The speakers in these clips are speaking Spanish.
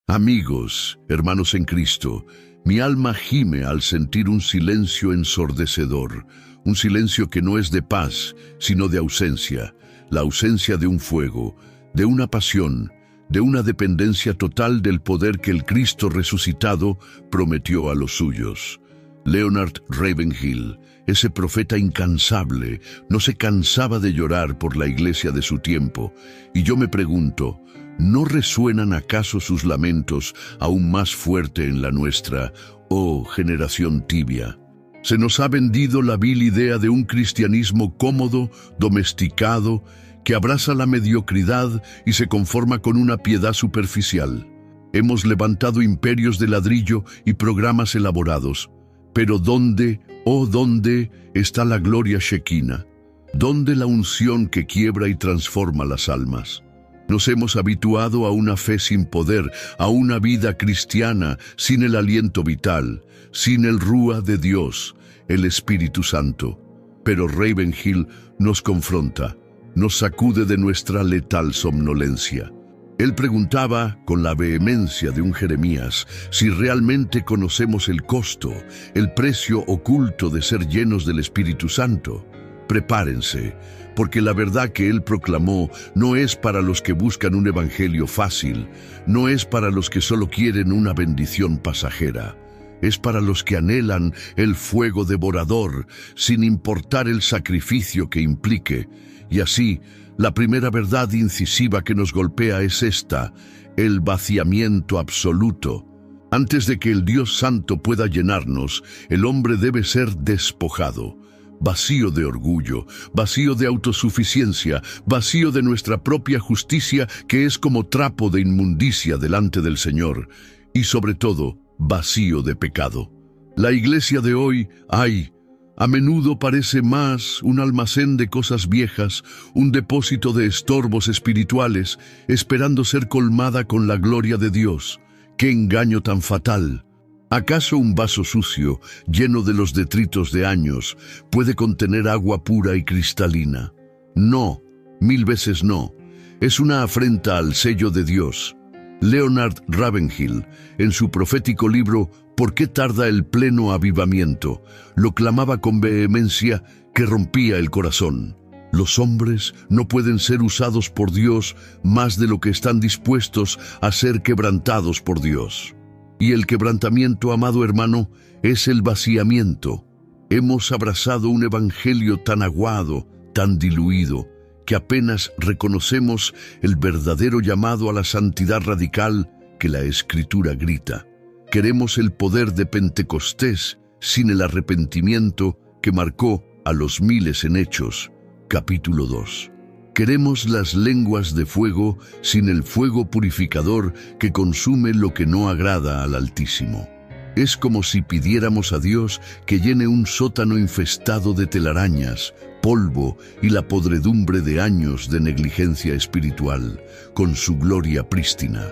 Amigos, hermanos en Cristo, mi alma gime al sentir un silencio ensordecedor, un silencio que no es de paz, sino de ausencia, la ausencia de un fuego, de una pasión, de una dependencia total del poder que el Cristo resucitado prometió a los suyos. Leonard Ravenhill, ese profeta incansable, no se cansaba de llorar por la iglesia de su tiempo, y yo me pregunto, ¿no resuenan acaso sus lamentos aún más fuerte en la nuestra, oh generación tibia? Se nos ha vendido la vil idea de un cristianismo cómodo, domesticado, que abraza la mediocridad y se conforma con una piedad superficial. Hemos levantado imperios de ladrillo y programas elaborados, pero ¿dónde, oh dónde, está la gloria shekinah? ¿Dónde la unción que quiebra y transforma las almas? Nos hemos habituado a una fe sin poder, a una vida cristiana sin el aliento vital, sin el Rúa de Dios, el Espíritu Santo. Pero Ravenhill nos confronta, nos sacude de nuestra letal somnolencia. Él preguntaba, con la vehemencia de un Jeremías, si realmente conocemos el costo, el precio oculto de ser llenos del Espíritu Santo. Prepárense, porque la verdad que Él proclamó no es para los que buscan un evangelio fácil, no es para los que solo quieren una bendición pasajera. Es para los que anhelan el fuego devorador, sin importar el sacrificio que implique. Y así, la primera verdad incisiva que nos golpea es esta: el vaciamiento absoluto. Antes de que el Dios Santo pueda llenarnos, el hombre debe ser despojado. Vacío de orgullo, vacío de autosuficiencia, vacío de nuestra propia justicia, que es como trapo de inmundicia delante del Señor, y sobre todo, vacío de pecado. La iglesia de hoy, a menudo parece más un almacén de cosas viejas, un depósito de estorbos espirituales, esperando ser colmada con la gloria de Dios. ¡Qué engaño tan fatal! ¿Acaso un vaso sucio, lleno de los detritos de años, puede contener agua pura y cristalina? No, 1000 veces no. Es una afrenta al sello de Dios. Leonard Ravenhill, en su profético libro ¿Por qué tarda el pleno avivamiento?, lo clamaba con vehemencia que rompía el corazón. Los hombres no pueden ser usados por Dios más de lo que están dispuestos a ser quebrantados por Dios. Y el quebrantamiento, amado hermano, es el vaciamiento. Hemos abrazado un evangelio tan aguado, tan diluido, que apenas reconocemos el verdadero llamado a la santidad radical que la Escritura grita. Queremos el poder de Pentecostés sin el arrepentimiento que marcó a los miles en Hechos, capítulo 2. Queremos las lenguas de fuego sin el fuego purificador que consume lo que no agrada al Altísimo. Es como si pidiéramos a Dios que llene un sótano infestado de telarañas, polvo y la podredumbre de años de negligencia espiritual, con su gloria prístina.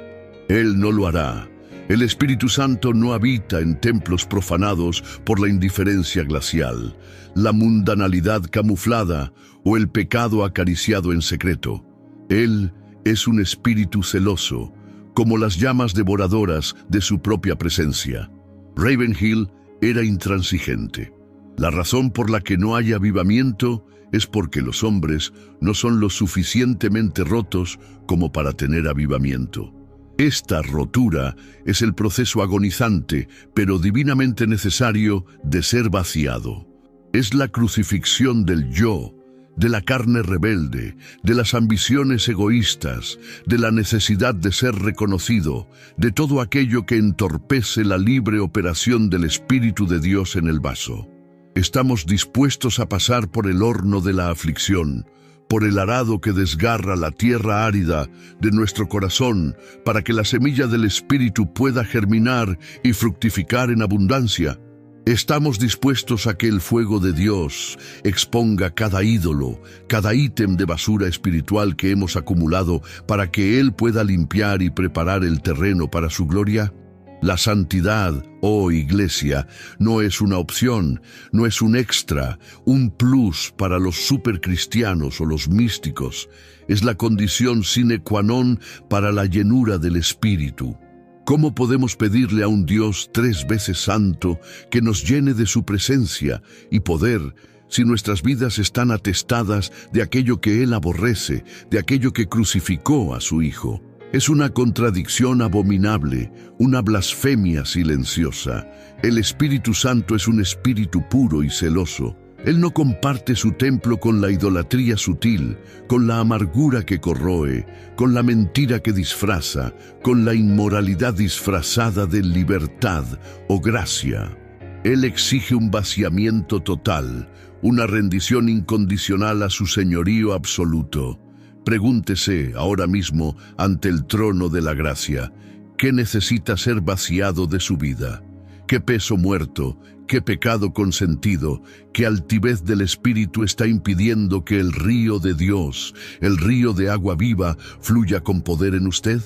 Él no lo hará. El Espíritu Santo no habita en templos profanados por la indiferencia glacial, la mundanalidad camuflada o el pecado acariciado en secreto. Él es un espíritu celoso, como las llamas devoradoras de su propia presencia. Ravenhill era intransigente. La razón por la que no hay avivamiento es porque los hombres no son lo suficientemente rotos como para tener avivamiento. Esta rotura es el proceso agonizante, pero divinamente necesario, de ser vaciado. Es la crucifixión del yo, de la carne rebelde, de las ambiciones egoístas, de la necesidad de ser reconocido, de todo aquello que entorpece la libre operación del Espíritu de Dios en el vaso. Estamos dispuestos a pasar por el horno de la aflicción, por el arado que desgarra la tierra árida de nuestro corazón para que la semilla del Espíritu pueda germinar y fructificar en abundancia. Estamos dispuestos a que el fuego de Dios exponga cada ídolo, cada ítem de basura espiritual que hemos acumulado para que Él pueda limpiar y preparar el terreno para su gloria. La santidad, oh iglesia, no es una opción, no es un extra, un plus para los supercristianos o los místicos. Es la condición sine qua non para la llenura del Espíritu. ¿Cómo podemos pedirle a un Dios 3 veces santo que nos llene de su presencia y poder si nuestras vidas están atestadas de aquello que Él aborrece, de aquello que crucificó a su Hijo? Es una contradicción abominable, una blasfemia silenciosa. El Espíritu Santo es un espíritu puro y celoso. Él no comparte su templo con la idolatría sutil, con la amargura que corroe, con la mentira que disfraza, con la inmoralidad disfrazada de libertad o gracia. Él exige un vaciamiento total, una rendición incondicional a su señorío absoluto. Pregúntese ahora mismo ante el trono de la gracia, ¿qué necesita ser vaciado de su vida? ¿Qué peso muerto, qué pecado consentido, qué altivez del espíritu está impidiendo que el río de Dios, el río de agua viva, fluya con poder en usted?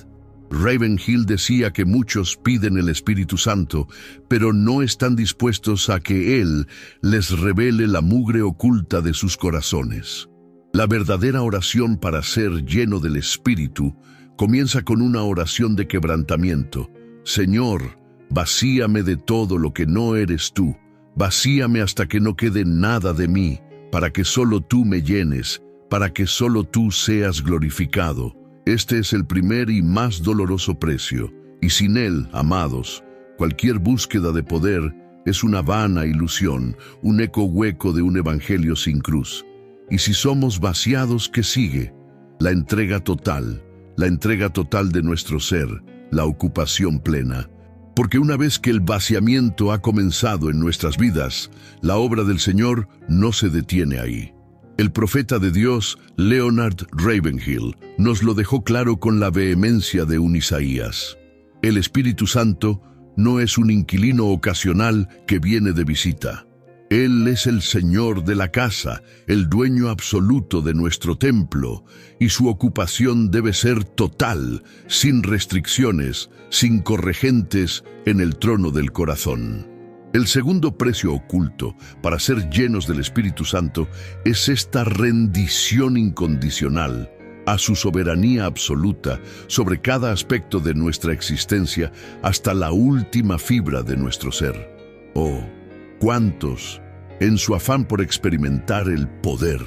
Ravenhill decía que muchos piden el Espíritu Santo, pero no están dispuestos a que Él les revele la mugre oculta de sus corazones. La verdadera oración para ser lleno del Espíritu comienza con una oración de quebrantamiento. Señor, vacíame de todo lo que no eres tú. Vacíame hasta que no quede nada de mí, para que solo tú me llenes, para que solo tú seas glorificado. Este es el primer y más doloroso precio, y sin él, amados, cualquier búsqueda de poder es una vana ilusión, un eco hueco de un evangelio sin cruz. Y si somos vaciados, ¿qué sigue? La entrega total de nuestro ser, la ocupación plena. Porque una vez que el vaciamiento ha comenzado en nuestras vidas, la obra del Señor no se detiene ahí. El profeta de Dios, Leonard Ravenhill, nos lo dejó claro con la vehemencia de un Isaías. El Espíritu Santo no es un inquilino ocasional que viene de visita. Él es el Señor de la casa, el dueño absoluto de nuestro templo, y su ocupación debe ser total, sin restricciones, sin corregentes, en el trono del corazón. El segundo precio oculto para ser llenos del Espíritu Santo es esta rendición incondicional a su soberanía absoluta sobre cada aspecto de nuestra existencia hasta la última fibra de nuestro ser. Oh, ¿cuántos, en su afán por experimentar el poder,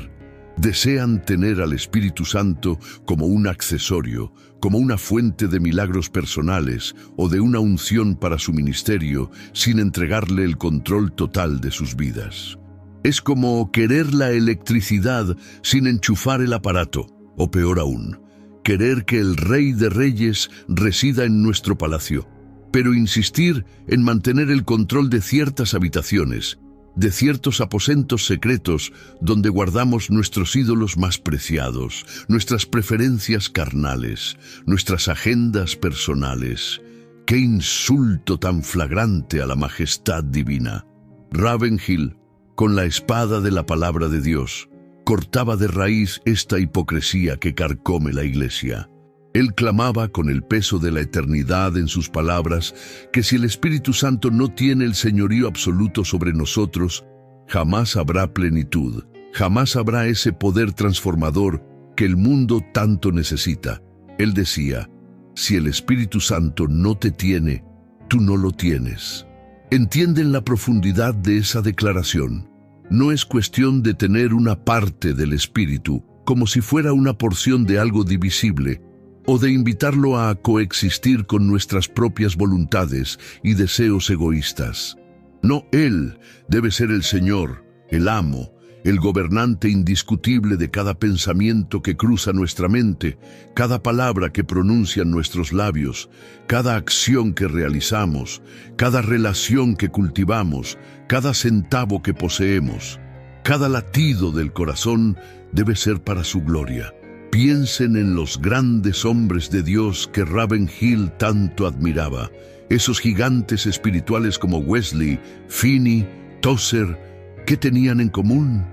desean tener al Espíritu Santo como un accesorio, como una fuente de milagros personales o de una unción para su ministerio, sin entregarle el control total de sus vidas? Es como querer la electricidad sin enchufar el aparato, o peor aún, querer que el Rey de Reyes resida en nuestro palacio, pero insistir en mantener el control de ciertas habitaciones, de ciertos aposentos secretos donde guardamos nuestros ídolos más preciados, nuestras preferencias carnales, nuestras agendas personales. ¡Qué insulto tan flagrante a la majestad divina! Ravenhill, con la espada de la palabra de Dios, cortaba de raíz esta hipocresía que carcome la Iglesia. Él clamaba con el peso de la eternidad en sus palabras que si el Espíritu Santo no tiene el señorío absoluto sobre nosotros, jamás habrá plenitud, jamás habrá ese poder transformador que el mundo tanto necesita. Él decía, si el Espíritu Santo no te tiene, tú no lo tienes. ¿Entienden la profundidad de esa declaración? No es cuestión de tener una parte del Espíritu, como si fuera una porción de algo divisible, o de invitarlo a coexistir con nuestras propias voluntades y deseos egoístas. No, Él debe ser el Señor, el amo, el gobernante indiscutible de cada pensamiento que cruza nuestra mente, cada palabra que pronuncian nuestros labios, cada acción que realizamos, cada relación que cultivamos, cada centavo que poseemos. Cada latido del corazón debe ser para su gloria. Piensen en los grandes hombres de Dios que Ravenhill tanto admiraba, esos gigantes espirituales como Wesley, Finney, Tozer. ¿Qué tenían en común?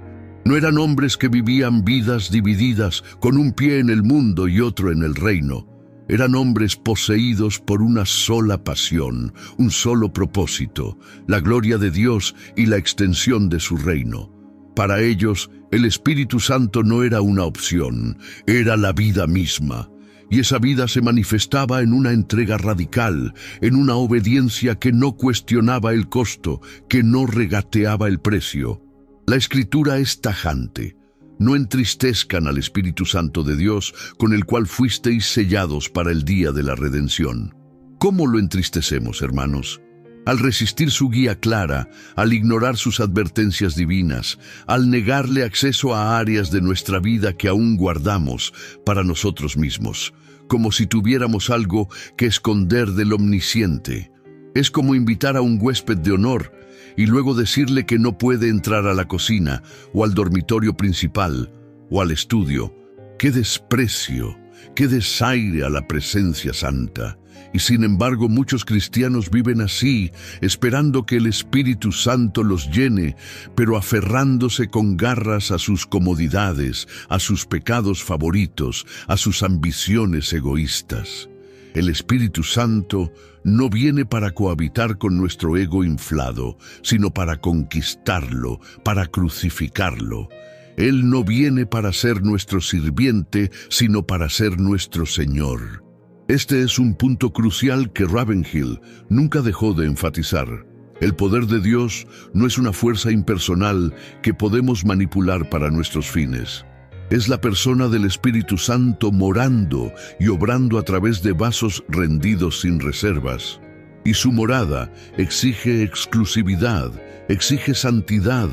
No eran hombres que vivían vidas divididas, con un pie en el mundo y otro en el reino. Eran hombres poseídos por una sola pasión, un solo propósito, la gloria de Dios y la extensión de su reino. Para ellos, el Espíritu Santo no era una opción, era la vida misma. Y esa vida se manifestaba en una entrega radical, en una obediencia que no cuestionaba el costo, que no regateaba el precio. La Escritura es tajante. No entristezcan al Espíritu Santo de Dios, con el cual fuisteis sellados para el día de la redención. ¿Cómo lo entristecemos, hermanos? Al resistir su guía clara, al ignorar sus advertencias divinas, al negarle acceso a áreas de nuestra vida que aún guardamos para nosotros mismos, como si tuviéramos algo que esconder del Omnisciente. Es como invitar a un huésped de honor y luego decirle que no puede entrar a la cocina o al dormitorio principal o al estudio. ¡Qué desprecio! ¡Qué desaire a la presencia santa! Y sin embargo muchos cristianos viven así, esperando que el Espíritu Santo los llene, pero aferrándose con garras a sus comodidades, a sus pecados favoritos, a sus ambiciones egoístas. El Espíritu Santo no viene para cohabitar con nuestro ego inflado, sino para conquistarlo, para crucificarlo. Él no viene para ser nuestro sirviente, sino para ser nuestro Señor. Este es un punto crucial que Ravenhill nunca dejó de enfatizar. El poder de Dios no es una fuerza impersonal que podemos manipular para nuestros fines. Es la persona del Espíritu Santo morando y obrando a través de vasos rendidos sin reservas. Y su morada exige exclusividad, exige santidad.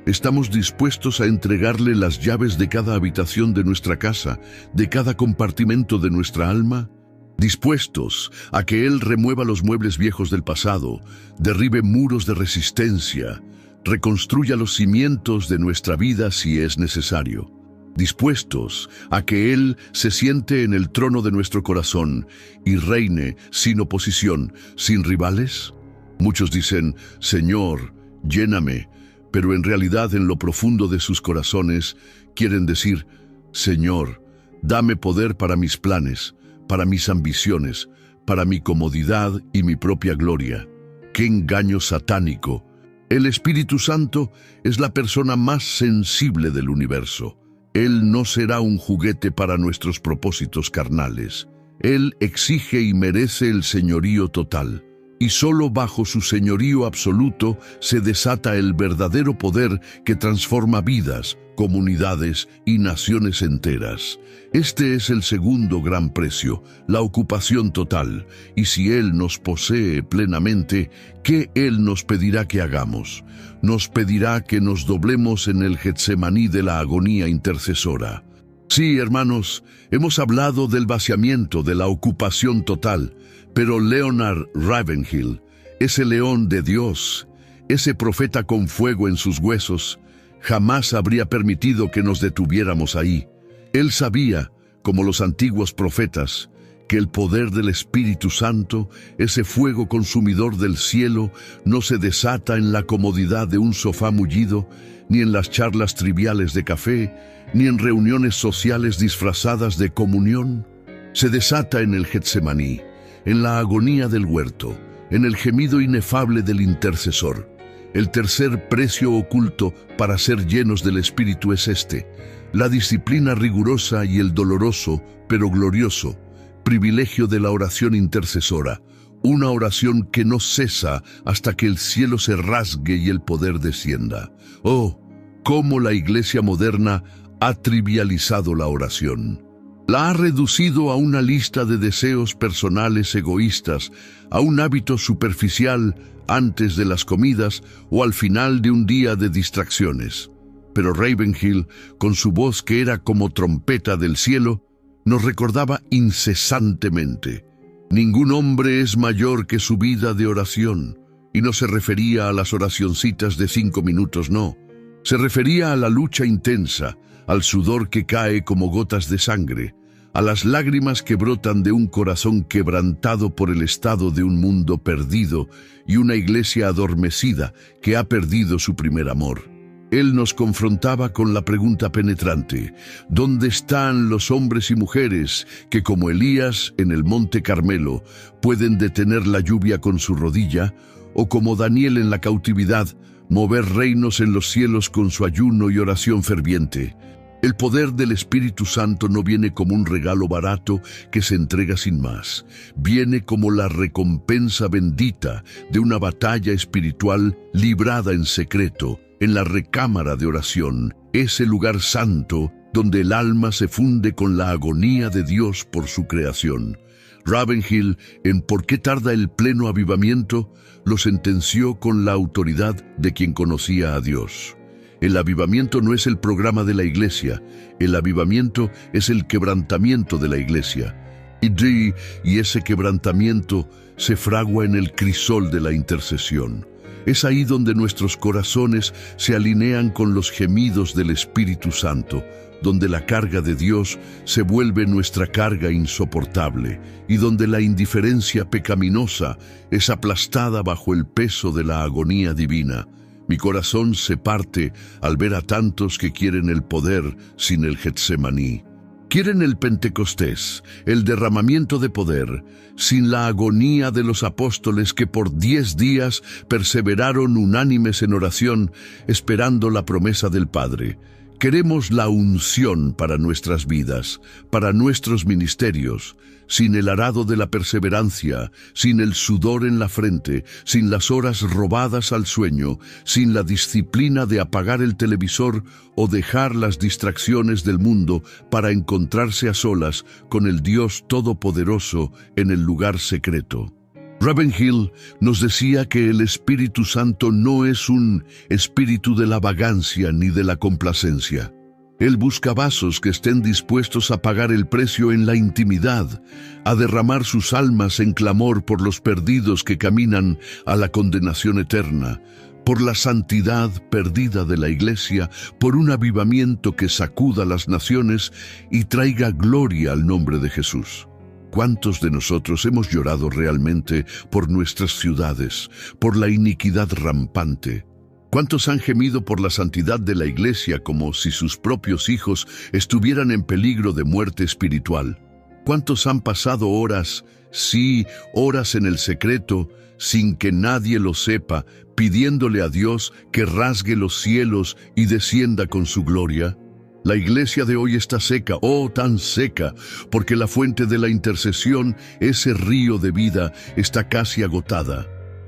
¿Estamos dispuestos a entregarle las llaves de cada habitación de nuestra casa, de cada compartimento de nuestra alma? ¿Dispuestos a que Él remueva los muebles viejos del pasado, derribe muros de resistencia, reconstruya los cimientos de nuestra vida si es necesario? ¿Dispuestos a que Él se siente en el trono de nuestro corazón y reine sin oposición, sin rivales? Muchos dicen, Señor, lléname, pero en realidad en lo profundo de sus corazones quieren decir, Señor, dame poder para mis planes, para mis ambiciones, para mi comodidad y mi propia gloria. ¡Qué engaño satánico! El Espíritu Santo es la persona más sensible del universo. Él no será un juguete para nuestros propósitos carnales. Él exige y merece el señorío total. Y solo bajo su señorío absoluto se desata el verdadero poder que transforma vidas, comunidades y naciones enteras. Este es el segundo gran precio, la ocupación total. Y si Él nos posee plenamente, ¿qué Él nos pedirá que hagamos? Nos pedirá que nos doblemos en el Getsemaní de la agonía intercesora. Sí, hermanos, hemos hablado del vaciamiento, de la ocupación total, pero Leonard Ravenhill, ese león de Dios, ese profeta con fuego en sus huesos, jamás habría permitido que nos detuviéramos ahí. Él sabía, como los antiguos profetas, que el poder del Espíritu Santo, ese fuego consumidor del cielo, no se desata en la comodidad de un sofá mullido, ni en las charlas triviales de café, ni en reuniones sociales disfrazadas de comunión. Se desata en el Getsemaní, en la agonía del huerto, en el gemido inefable del intercesor. El tercer precio oculto para ser llenos del Espíritu es este: la disciplina rigurosa y el doloroso, pero glorioso, privilegio de la oración intercesora, una oración que no cesa hasta que el cielo se rasgue y el poder descienda. ¡Oh, cómo la Iglesia moderna ha trivializado la oración! La ha reducido a una lista de deseos personales egoístas, a un hábito superficial antes de las comidas o al final de un día de distracciones. Pero Ravenhill, con su voz que era como trompeta del cielo, nos recordaba incesantemente: ningún hombre es mayor que su vida de oración. Y no se refería a las oracioncitas de 5 minutos, no. Se refería a la lucha intensa, al sudor que cae como gotas de sangre, a las lágrimas que brotan de un corazón quebrantado por el estado de un mundo perdido y una iglesia adormecida que ha perdido su primer amor. Él nos confrontaba con la pregunta penetrante: ¿dónde están los hombres y mujeres que, como Elías en el Monte Carmelo, pueden detener la lluvia con su rodilla, o como Daniel en la cautividad, mover reinos en los cielos con su ayuno y oración ferviente? El poder del Espíritu Santo no viene como un regalo barato que se entrega sin más. Viene como la recompensa bendita de una batalla espiritual librada en secreto, en la recámara de oración, ese lugar santo donde el alma se funde con la agonía de Dios por su creación. Ravenhill, en ¿Por qué tarda el pleno avivamiento?, lo sentenció con la autoridad de quien conocía a Dios. El avivamiento no es el programa de la iglesia, el avivamiento es el quebrantamiento de la iglesia. Y ese quebrantamiento se fragua en el crisol de la intercesión. Es ahí donde nuestros corazones se alinean con los gemidos del Espíritu Santo, donde la carga de Dios se vuelve nuestra carga insoportable y donde la indiferencia pecaminosa es aplastada bajo el peso de la agonía divina. Mi corazón se parte al ver a tantos que quieren el poder sin el Getsemaní. Quieren el Pentecostés, el derramamiento de poder, sin la agonía de los apóstoles que por 10 días perseveraron unánimes en oración, esperando la promesa del Padre. Queremos la unción para nuestras vidas, para nuestros ministerios, sin el arado de la perseverancia, sin el sudor en la frente, sin las horas robadas al sueño, sin la disciplina de apagar el televisor o dejar las distracciones del mundo para encontrarse a solas con el Dios Todopoderoso en el lugar secreto. Ravenhill nos decía que el Espíritu Santo no es un espíritu de la vagancia ni de la complacencia. Él busca vasos que estén dispuestos a pagar el precio en la intimidad, a derramar sus almas en clamor por los perdidos que caminan a la condenación eterna, por la santidad perdida de la Iglesia, por un avivamiento que sacuda las naciones y traiga gloria al nombre de Jesús. ¿Cuántos de nosotros hemos llorado realmente por nuestras ciudades, por la iniquidad rampante? ¿Cuántos han gemido por la santidad de la iglesia como si sus propios hijos estuvieran en peligro de muerte espiritual? ¿Cuántos han pasado horas, sí, horas en el secreto, sin que nadie lo sepa, pidiéndole a Dios que rasgue los cielos y descienda con su gloria? La iglesia de hoy está seca, oh tan seca, porque la fuente de la intercesión, ese río de vida, está casi agotada.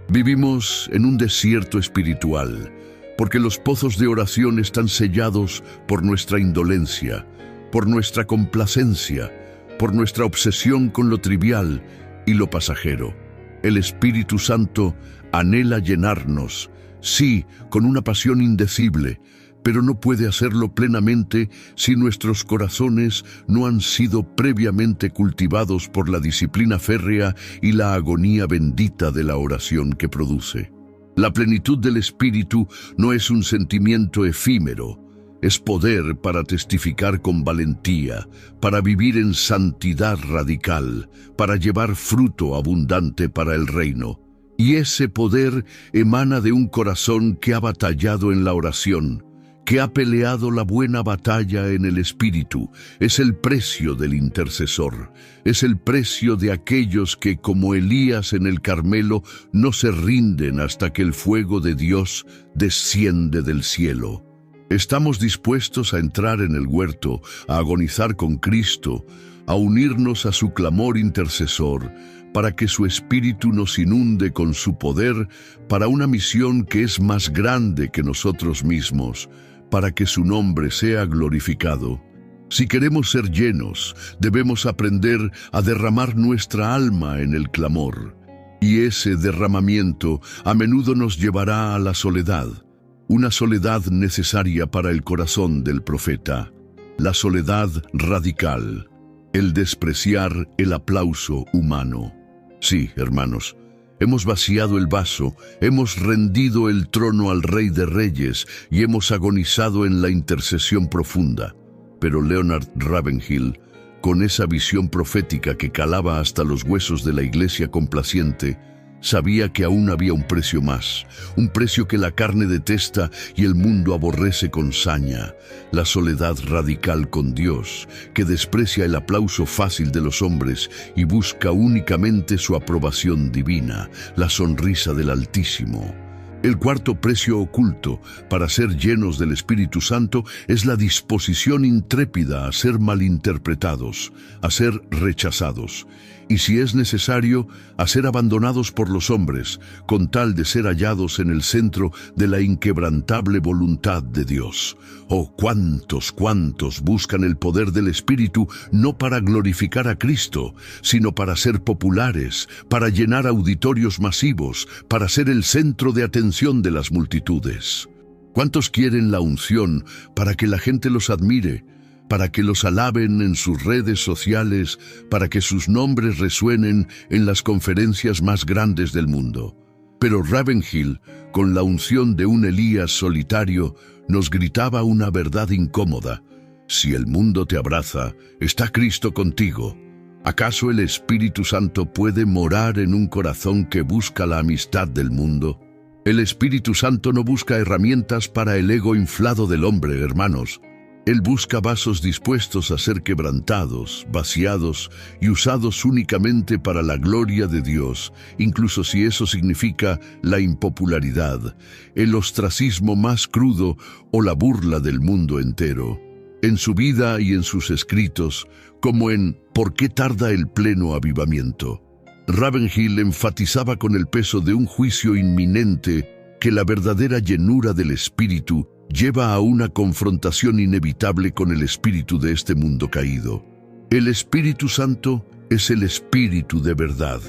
Vivimos en un desierto espiritual, porque los pozos de oración están sellados por nuestra indolencia, por nuestra complacencia, por nuestra obsesión con lo trivial y lo pasajero. El Espíritu Santo anhela llenarnos, sí, con una pasión indecible, pero no puede hacerlo plenamente si nuestros corazones no han sido previamente cultivados por la disciplina férrea y la agonía bendita de la oración que produce. La plenitud del Espíritu no es un sentimiento efímero, es poder para testificar con valentía, para vivir en santidad radical, para llevar fruto abundante para el reino. Y ese poder emana de un corazón que ha batallado en la oración, que ha peleado la buena batalla en el Espíritu. Es el precio del intercesor, es el precio de aquellos que, como Elías en el Carmelo, no se rinden hasta que el fuego de Dios desciende del cielo. Estamos dispuestos a entrar en el huerto, a agonizar con Cristo, a unirnos a su clamor intercesor, para que su Espíritu nos inunde con su poder para una misión que es más grande que nosotros mismos, para que su nombre sea glorificado. Si queremos ser llenos, debemos aprender a derramar nuestra alma en el clamor. Y ese derramamiento a menudo nos llevará a la soledad, una soledad necesaria para el corazón del profeta, la soledad radical, el despreciar el aplauso humano. Sí, hermanos, hemos vaciado el vaso, hemos rendido el trono al Rey de Reyes y hemos agonizado en la intercesión profunda. Pero Leonard Ravenhill, con esa visión profética que calaba hasta los huesos de la iglesia complaciente, sabía que aún había un precio más, un precio que la carne detesta y el mundo aborrece con saña, la soledad radical con Dios, que desprecia el aplauso fácil de los hombres y busca únicamente su aprobación divina, la sonrisa del Altísimo. El cuarto precio oculto para ser llenos del Espíritu Santo es la disposición intrépida a ser malinterpretados, a ser rechazados, y si es necesario, a ser abandonados por los hombres, con tal de ser hallados en el centro de la inquebrantable voluntad de Dios. Oh, cuántos buscan el poder del Espíritu no para glorificar a Cristo, sino para ser populares, para llenar auditorios masivos, para ser el centro de atención de las multitudes. ¿Cuántos quieren la unción para que la gente los admire, para que los alaben en sus redes sociales, para que sus nombres resuenen en las conferencias más grandes del mundo? Pero Ravenhill, con la unción de un Elías solitario, nos gritaba una verdad incómoda. Si el mundo te abraza, ¿está Cristo contigo? ¿Acaso el Espíritu Santo puede morar en un corazón que busca la amistad del mundo? El Espíritu Santo no busca herramientas para el ego inflado del hombre, hermanos. Él busca vasos dispuestos a ser quebrantados, vaciados y usados únicamente para la gloria de Dios, incluso si eso significa la impopularidad, el ostracismo más crudo o la burla del mundo entero. En su vida y en sus escritos, como en ¿Por qué tarda el pleno avivamiento?, Ravenhill enfatizaba con el peso de un juicio inminente que la verdadera llenura del Espíritu lleva a una confrontación inevitable con el espíritu de este mundo caído. El Espíritu Santo es el Espíritu de verdad,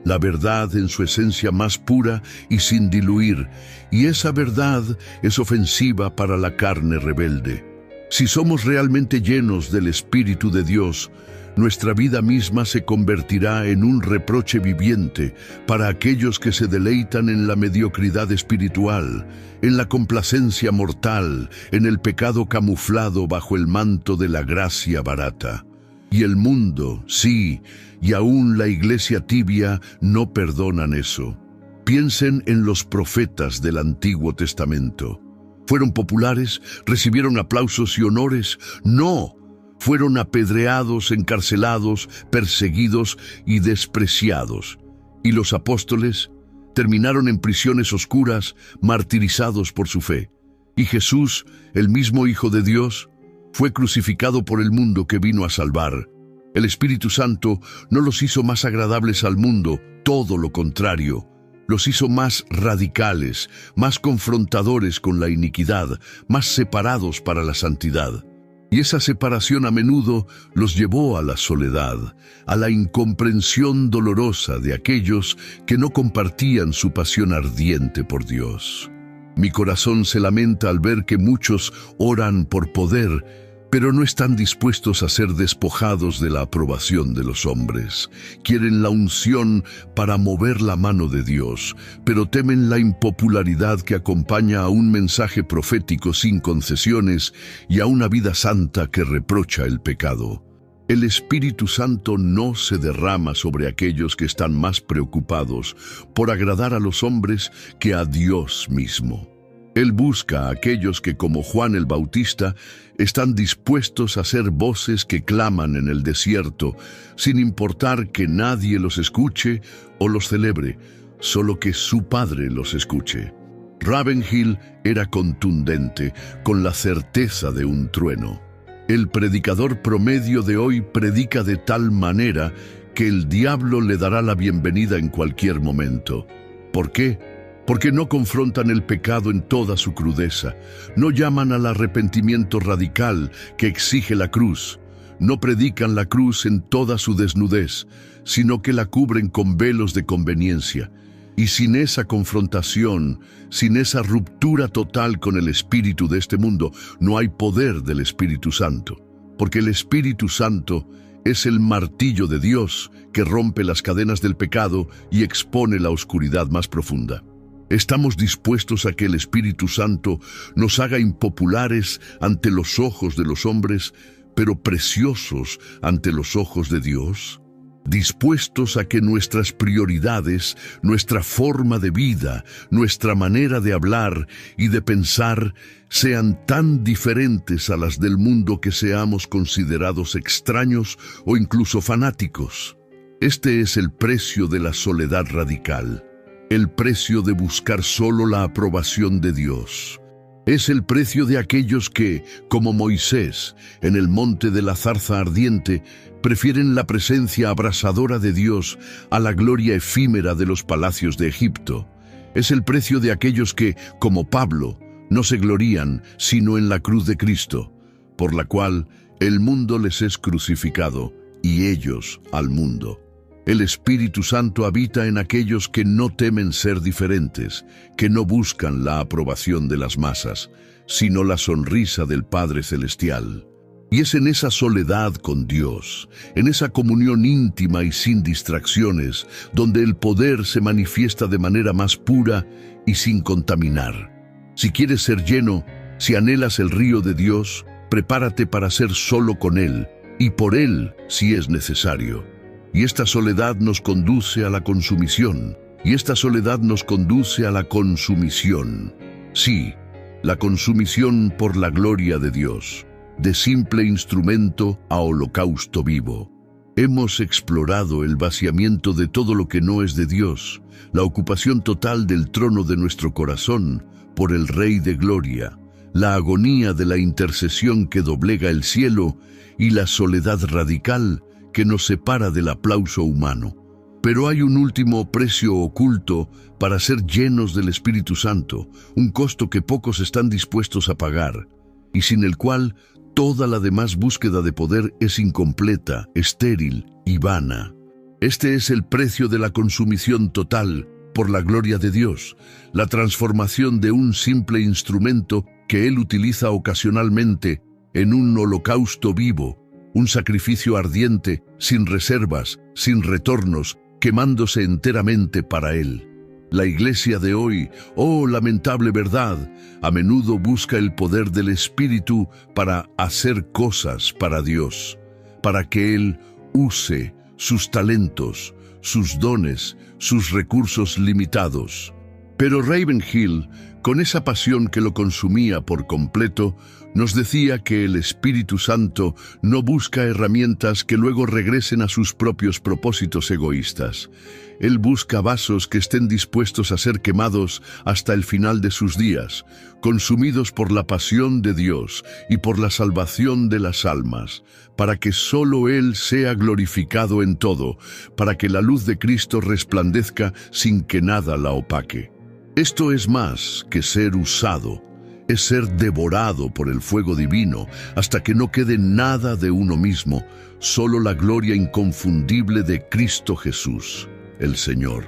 la verdad en su esencia más pura y sin diluir, y esa verdad es ofensiva para la carne rebelde. Si somos realmente llenos del Espíritu de Dios, nuestra vida misma se convertirá en un reproche viviente para aquellos que se deleitan en la mediocridad espiritual, en la complacencia mortal, en el pecado camuflado bajo el manto de la gracia barata. Y el mundo, sí, y aún la iglesia tibia no perdonan eso. Piensen en los profetas del Antiguo Testamento. ¿Fueron populares? ¿Recibieron aplausos y honores? ¡No! Fueron apedreados, encarcelados, perseguidos y despreciados. Y los apóstoles terminaron en prisiones oscuras, martirizados por su fe. Y Jesús, el mismo Hijo de Dios, fue crucificado por el mundo que vino a salvar. El Espíritu Santo no los hizo más agradables al mundo, todo lo contrario. Los hizo más radicales, más confrontadores con la iniquidad, más separados para la santidad. Y esa separación a menudo los llevó a la soledad, a la incomprensión dolorosa de aquellos que no compartían su pasión ardiente por Dios. Mi corazón se lamenta al ver que muchos oran por poder, pero no están dispuestos a ser despojados de la aprobación de los hombres. Quieren la unción para mover la mano de Dios, pero temen la impopularidad que acompaña a un mensaje profético sin concesiones y a una vida santa que reprocha el pecado. El Espíritu Santo no se derrama sobre aquellos que están más preocupados por agradar a los hombres que a Dios mismo. Él busca a aquellos que, como Juan el Bautista, están dispuestos a ser voces que claman en el desierto, sin importar que nadie los escuche o los celebre, solo que su Padre los escuche. Ravenhill era contundente, con la certeza de un trueno. El predicador promedio de hoy predica de tal manera que el diablo le dará la bienvenida en cualquier momento. ¿Por qué? Porque no confrontan el pecado en toda su crudeza, no llaman al arrepentimiento radical que exige la cruz, no predican la cruz en toda su desnudez, sino que la cubren con velos de conveniencia. Y sin esa confrontación, sin esa ruptura total con el espíritu de este mundo, no hay poder del Espíritu Santo, porque el Espíritu Santo es el martillo de Dios que rompe las cadenas del pecado y expone la oscuridad más profunda. ¿Estamos dispuestos a que el Espíritu Santo nos haga impopulares ante los ojos de los hombres, pero preciosos ante los ojos de Dios? ¿Dispuestos a que nuestras prioridades, nuestra forma de vida, nuestra manera de hablar y de pensar sean tan diferentes a las del mundo que seamos considerados extraños o incluso fanáticos? Este es el precio de la soledad radical. el precio de buscar solo la aprobación de Dios. Es el precio de aquellos que, como Moisés, en el monte de la zarza ardiente, prefieren la presencia abrasadora de Dios a la gloria efímera de los palacios de Egipto. Es el precio de aquellos que, como Pablo, no se glorían sino en la cruz de Cristo, por la cual el mundo les es crucificado y ellos al mundo. El Espíritu Santo habita en aquellos que no temen ser diferentes, que no buscan la aprobación de las masas, sino la sonrisa del Padre Celestial. Y es en esa soledad con Dios, en esa comunión íntima y sin distracciones, donde el poder se manifiesta de manera más pura y sin contaminar. Si quieres ser lleno, si anhelas el río de Dios, prepárate para ser solo con Él, y por Él si es necesario. Y esta soledad nos conduce a la consumición, y esta soledad nos conduce a la consumición. Sí, la consumición por la gloria de Dios, de simple instrumento a holocausto vivo. Hemos explorado el vaciamiento de todo lo que no es de Dios, la ocupación total del trono de nuestro corazón por el Rey de Gloria, la agonía de la intercesión que doblega el cielo y la soledad radical que nos separa del aplauso humano. Pero hay un último precio oculto para ser llenos del Espíritu Santo, un costo que pocos están dispuestos a pagar, y sin el cual toda la demás búsqueda de poder es incompleta, estéril y vana. Este es el precio de la consumición total por la gloria de Dios, la transformación de un simple instrumento que Él utiliza ocasionalmente en un holocausto vivo, un sacrificio ardiente, sin reservas, sin retornos, quemándose enteramente para Él. La iglesia de hoy, oh lamentable verdad, a menudo busca el poder del Espíritu para hacer cosas para Dios, para que Él use sus talentos, sus dones, sus recursos limitados. Pero Ravenhill, con esa pasión que lo consumía por completo, nos decía que el Espíritu Santo no busca herramientas que luego regresen a sus propios propósitos egoístas. Él busca vasos que estén dispuestos a ser quemados hasta el final de sus días, consumidos por la pasión de Dios y por la salvación de las almas, para que solo Él sea glorificado en todo, para que la luz de Cristo resplandezca sin que nada la opaque. Esto es más que ser usado, es ser devorado por el fuego divino hasta que no quede nada de uno mismo, solo la gloria inconfundible de Cristo Jesús, el Señor.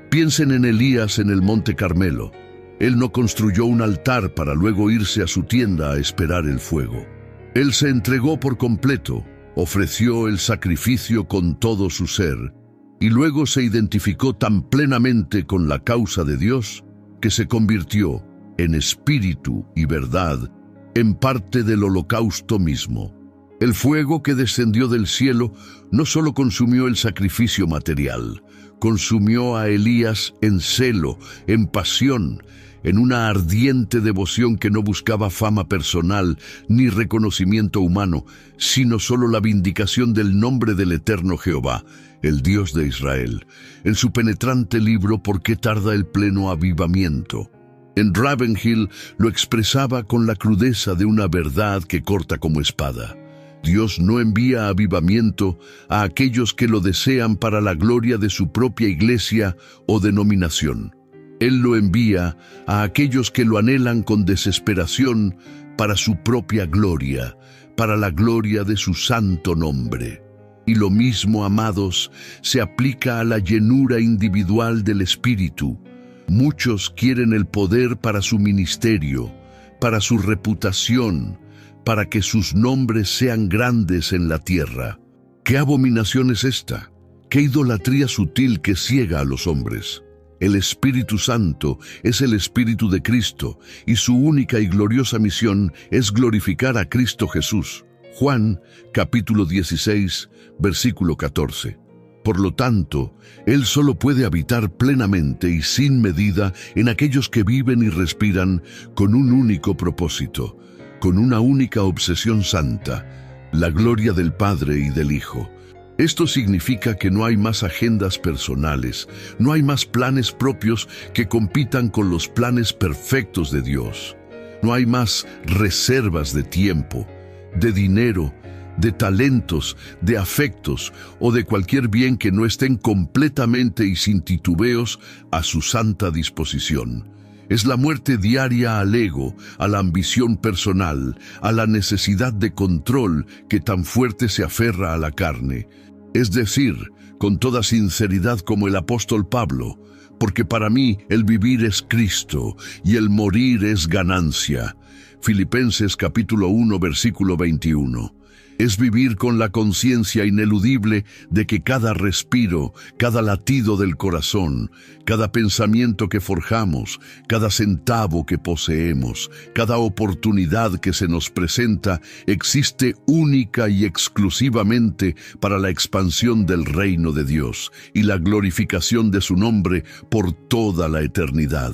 Piensen en Elías en el Monte Carmelo. Él no construyó un altar para luego irse a su tienda a esperar el fuego. Él se entregó por completo, ofreció el sacrificio con todo su ser, y luego se identificó tan plenamente con la causa de Dios que se convirtió en espíritu y verdad, en parte del holocausto mismo. El fuego que descendió del cielo no solo consumió el sacrificio material, consumió a Elías en celo, en pasión, en una ardiente devoción que no buscaba fama personal ni reconocimiento humano, sino solo la vindicación del nombre del eterno Jehová, el Dios de Israel, en su penetrante libro ¿Por qué tarda el pleno avivamiento? En Ravenhill lo expresaba con la crudeza de una verdad que corta como espada. Dios no envía avivamiento a aquellos que lo desean para la gloria de su propia iglesia o denominación. Él lo envía a aquellos que lo anhelan con desesperación para su propia gloria, para la gloria de su santo nombre. Y lo mismo, amados, se aplica a la llenura individual del Espíritu. Muchos quieren el poder para su ministerio, para su reputación, para que sus nombres sean grandes en la tierra. ¿Qué abominación es esta? ¿Qué idolatría sutil que ciega a los hombres? El Espíritu Santo es el Espíritu de Cristo, y su única y gloriosa misión es glorificar a Cristo Jesús. Juan, capítulo 16, versículo 14. Por lo tanto, Él solo puede habitar plenamente y sin medida en aquellos que viven y respiran con un único propósito, con una única obsesión santa, la gloria del Padre y del Hijo. Esto significa que no hay más agendas personales, no hay más planes propios que compitan con los planes perfectos de Dios. No hay más reservas de tiempo, de dinero, de talentos, de afectos o de cualquier bien que no estén completamente y sin titubeos a su santa disposición. Es la muerte diaria al ego, a la ambición personal, a la necesidad de control que tan fuerte se aferra a la carne. Es decir, con toda sinceridad como el apóstol Pablo, porque para mí el vivir es Cristo y el morir es ganancia. Filipenses capítulo 1, versículo 21. Es vivir con la conciencia ineludible de que cada respiro, cada latido del corazón, cada pensamiento que forjamos, cada centavo que poseemos, cada oportunidad que se nos presenta, existe única y exclusivamente para la expansión del reino de Dios y la glorificación de su nombre por toda la eternidad.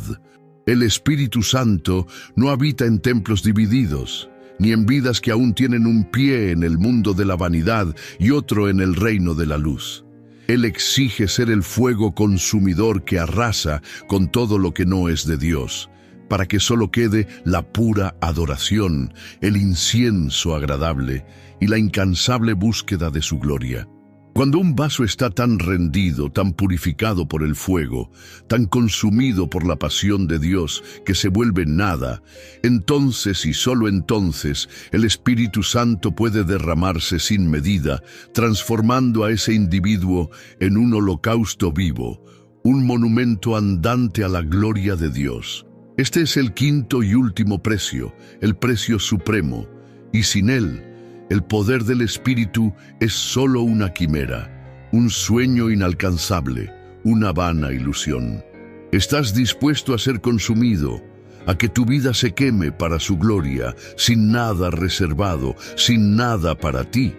El Espíritu Santo no habita en templos divididos, ni en vidas que aún tienen un pie en el mundo de la vanidad y otro en el reino de la luz. Él exige ser el fuego consumidor que arrasa con todo lo que no es de Dios, para que solo quede la pura adoración, el incienso agradable y la incansable búsqueda de su gloria. Cuando un vaso está tan rendido, tan purificado por el fuego, tan consumido por la pasión de Dios que se vuelve nada, entonces y solo entonces el Espíritu Santo puede derramarse sin medida, transformando a ese individuo en un holocausto vivo, un monumento andante a la gloria de Dios. Este es el quinto y último precio, el precio supremo, y sin él, el poder del Espíritu es solo una quimera, un sueño inalcanzable, una vana ilusión. ¿Estás dispuesto a ser consumido, a que tu vida se queme para su gloria, sin nada reservado, sin nada para ti?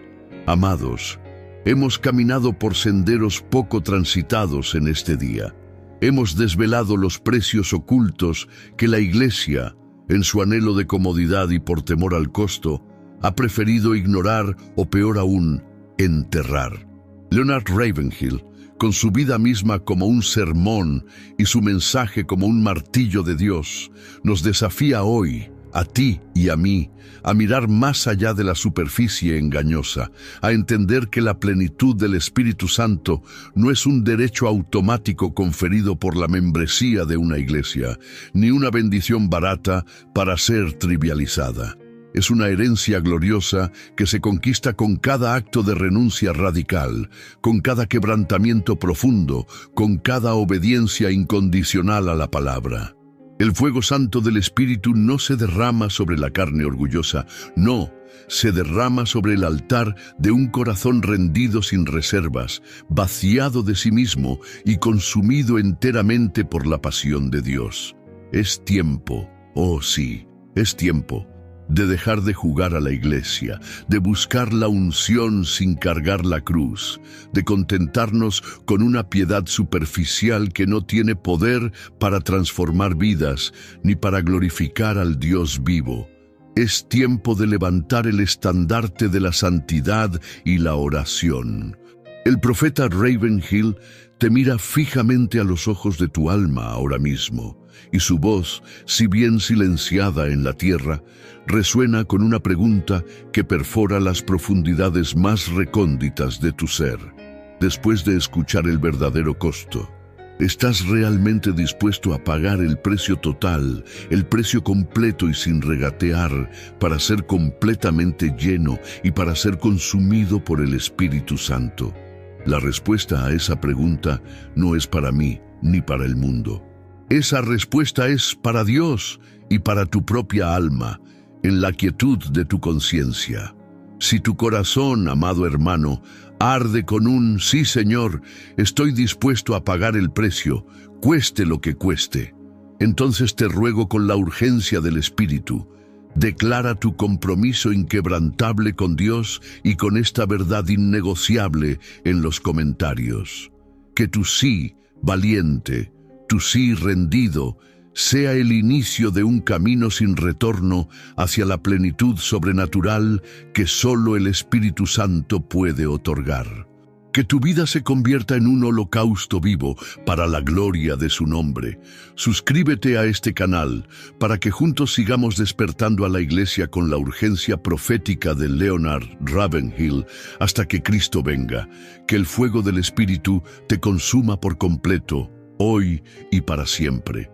Amados, hemos caminado por senderos poco transitados en este día. Hemos desvelado los precios ocultos que la Iglesia, en su anhelo de comodidad y por temor al costo, ha preferido ignorar o, peor aún, enterrar. Leonard Ravenhill, con su vida misma como un sermón y su mensaje como un martillo de Dios, nos desafía hoy, a ti y a mí, a mirar más allá de la superficie engañosa, a entender que la plenitud del Espíritu Santo no es un derecho automático conferido por la membresía de una iglesia, ni una bendición barata para ser trivializada. Es una herencia gloriosa que se conquista con cada acto de renuncia radical, con cada quebrantamiento profundo, con cada obediencia incondicional a la palabra. El fuego santo del Espíritu no se derrama sobre la carne orgullosa, no, se derrama sobre el altar de un corazón rendido sin reservas, vaciado de sí mismo y consumido enteramente por la pasión de Dios. Es tiempo, oh sí, es tiempo de dejar de jugar a la iglesia, de buscar la unción sin cargar la cruz, de contentarnos con una piedad superficial que no tiene poder para transformar vidas ni para glorificar al Dios vivo. Es tiempo de levantar el estandarte de la santidad y la oración. El profeta Ravenhill te mira fijamente a los ojos de tu alma ahora mismo, y su voz, si bien silenciada en la tierra, resuena con una pregunta que perfora las profundidades más recónditas de tu ser. Después de escuchar el verdadero costo, ¿estás realmente dispuesto a pagar el precio total, el precio completo y sin regatear, para ser completamente lleno y para ser consumido por el Espíritu Santo? La respuesta a esa pregunta no es para mí ni para el mundo. Esa respuesta es para Dios y para tu propia alma, en la quietud de tu conciencia. Si tu corazón, amado hermano, arde con un «Sí, Señor, estoy dispuesto a pagar el precio, cueste lo que cueste», entonces te ruego con la urgencia del Espíritu, declara tu compromiso inquebrantable con Dios y con esta verdad innegociable en los comentarios. Que tu sí valiente, tu sí rendido, sea el inicio de un camino sin retorno hacia la plenitud sobrenatural que solo el Espíritu Santo puede otorgar. Que tu vida se convierta en un holocausto vivo para la gloria de su nombre. Suscríbete a este canal para que juntos sigamos despertando a la Iglesia con la urgencia profética de Leonard Ravenhill hasta que Cristo venga. Que el fuego del Espíritu te consuma por completo, hoy y para siempre.